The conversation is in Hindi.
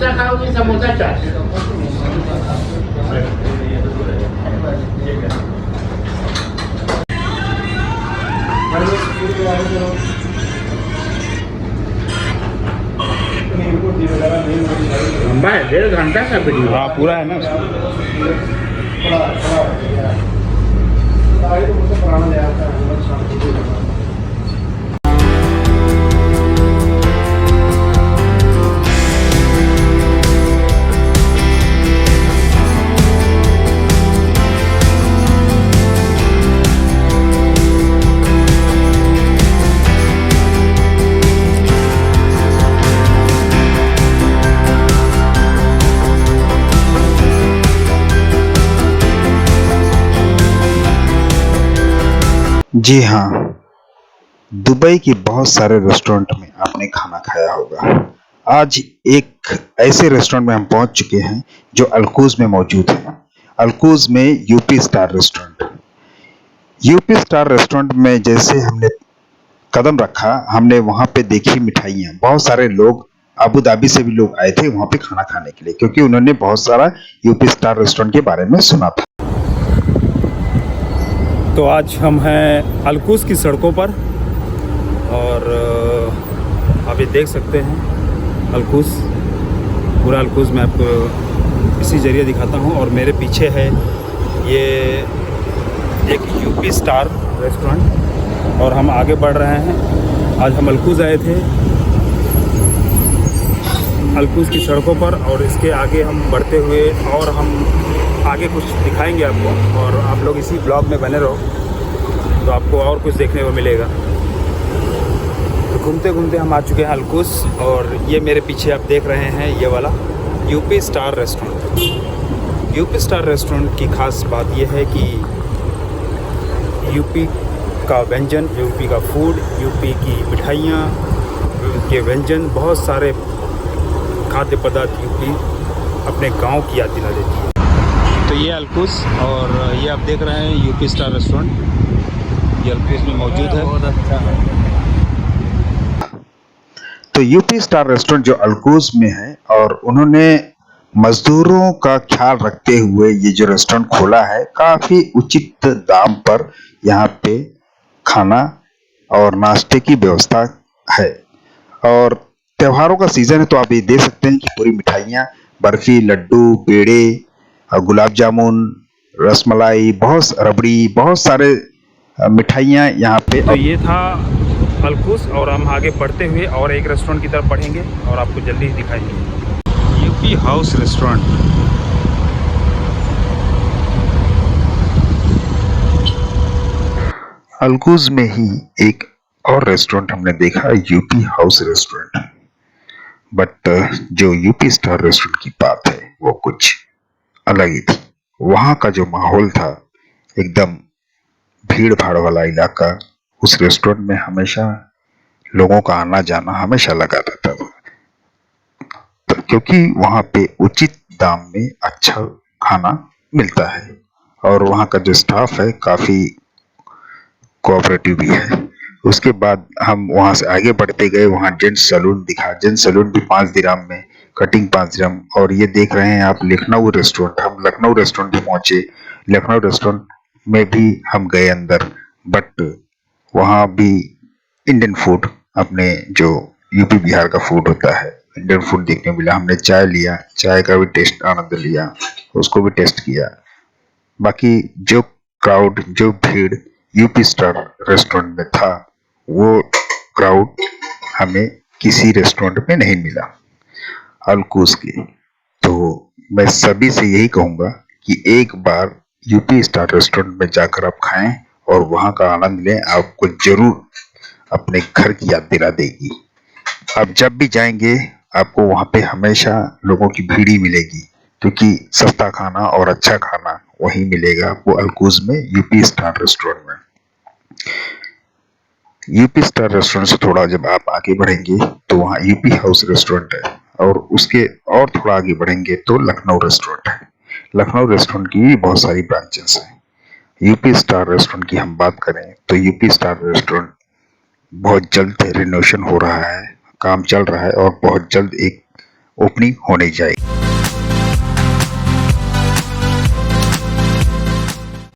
समोसा खाओगी? समोसा चाट। लंबा है, 1.5 घंटा का वीडियो। हाँ पूरा है ना जी हाँ, दुबई की बहुत सारे रेस्टोरेंट में आपने खाना खाया होगा। आज एक ऐसे रेस्टोरेंट में हम पहुंच चुके हैं जो अलकुज में मौजूद है। अलकुज में UP star restaurant. UP star restaurant में जैसे हमने कदम रखा, हमने वहां पे देखी मिठाइयाँ। बहुत सारे लोग अबू धाबी से भी लोग आए थे वहां पे खाना खाने के लिए, क्योंकि उन्होंने बहुत सारा यूपी स्टार रेस्टोरेंट के बारे में सुना था। तो आज हम हैं अलकुज की सड़कों पर और आप ये देख सकते हैं अलकुज, पूरा अलकुज मैं आपको इसी जरिए दिखाता हूँ। और मेरे पीछे है ये एक यूपी स्टार रेस्टोरेंट और हम आगे बढ़ रहे हैं। आज हम अलकुज आए थे, अलकुज की सड़कों पर, और इसके आगे हम बढ़ते हुए और हम आगे कुछ दिखाएंगे आपको, और आप लोग इसी ब्लॉग में बने रहो तो आपको और कुछ देखने को मिलेगा। तो घूमते घूमते हम आ चुके हैं अलकुज, और ये मेरे पीछे आप देख रहे हैं ये वाला UP star restaurant. UP star restaurant की ख़ास बात यह है कि यूपी का व्यंजन, यूपी का फूड, यूपी की मिठाइयाँ, के व्यंजन, बहुत सारे खाद्य पदार्थ यूपी अपने गांव की याद दिला देती है। तो ये अलकुज, और ये आप देख रहे हैं यूपी स्टार रेस्टोरेंट, ये अलकुज में मौजूद है। बहुत अच्छा है। तो यूपी स्टार रेस्टोरेंट जो अलकुज में है, और उन्होंने मजदूरों का ख्याल रखते हुए ये जो रेस्टोरेंट खोला है, काफी उचित दाम पर यहाँ पे खाना और नाश्ते की व्यवस्था है। और त्योहारों का सीजन है तो आप ये देख सकते हैं कि पूरी मिठाइयाँ, बर्फी, लड्डू, पेड़े, गुलाब जामुन, रसमलाई, बहुत रबड़ी, बहुत सारे मिठाइयाँ यहाँ पे। तो ये था अलकुज, और हम आगे बढ़ते हुए और एक रेस्टोरेंट की तरफ बढ़ेंगे और आपको जल्दी ही दिखाएंगे। UP house restaurant. अलकुज में ही एक और रेस्टोरेंट हमने देखा, यूपी हाउस रेस्टोरेंट। बट जो यूपी स्टार रेस्टोरेंट की बात है वो कुछ अलग ही थी। वहाँ का जो माहौल था, एकदम भीड़ भाड़ वाला इलाका। उस रेस्टोरेंट में हमेशा लोगों का आना जाना हमेशा लगा रहता था, क्योंकि वहाँ पे उचित दाम में अच्छा खाना मिलता है। और वहाँ का जो स्टाफ है काफी कोऑपरेटिव भी है। उसके बाद हम वहां से आगे बढ़ते गए, वहां जेंट्स सैलून दिखा। जेंट्स सैलून भी 5 दिरहम में, कटिंग 5 दिरहम। और ये देख रहे हैं आप लखनऊ रेस्टोरेंट। हम लखनऊ रेस्टोरेंट भी पहुंचे। लखनऊ रेस्टोरेंट में भी हम गए अंदर, बट वहां भी इंडियन फूड, अपने जो यूपी बिहार का फूड होता है, इंडियन फूड देखने मिला। हमने चाय लिया, चाय का भी टेस्ट आनंद लिया, उसको भी टेस्ट किया। बाकी जो क्राउड, जो भीड़ यूपी स्टार रेस्टोरेंट में था, वो क्राउड हमें किसी रेस्टोरेंट में नहीं मिला अलकुज के। तो मैं सभी से यही कहूंगा कि एक बार यूपी स्टार रेस्टोरेंट में जाकर आप खाएं और वहां का आनंद लें। आपको जरूर अपने घर की याद दिला देगी। आप जब भी जाएंगे आपको वहां पे हमेशा लोगों की भीड़ ही मिलेगी, क्योंकि सस्ता खाना और अच्छा खाना वहीं मिलेगा आपको अलकुज में, यूपी स्टार रेस्टोरेंट में। यूपी स्टार रेस्टोरेंट से थोड़ा जब आप आगे बढ़ेंगे तो वहाँ यूपी हाउस रेस्टोरेंट है, और उसके और थोड़ा आगे बढ़ेंगे तो लखनऊ रेस्टोरेंट है। लखनऊ रेस्टोरेंट की भी बहुत सारी ब्रांचेस हैं। यूपी स्टार रेस्टोरेंट की हम बात करें तो यूपी स्टार रेस्टोरेंट बहुत जल्द रिनोवेशन हो रहा है, काम चल रहा है, और बहुत जल्द एक ओपनिंग होने जाएगी।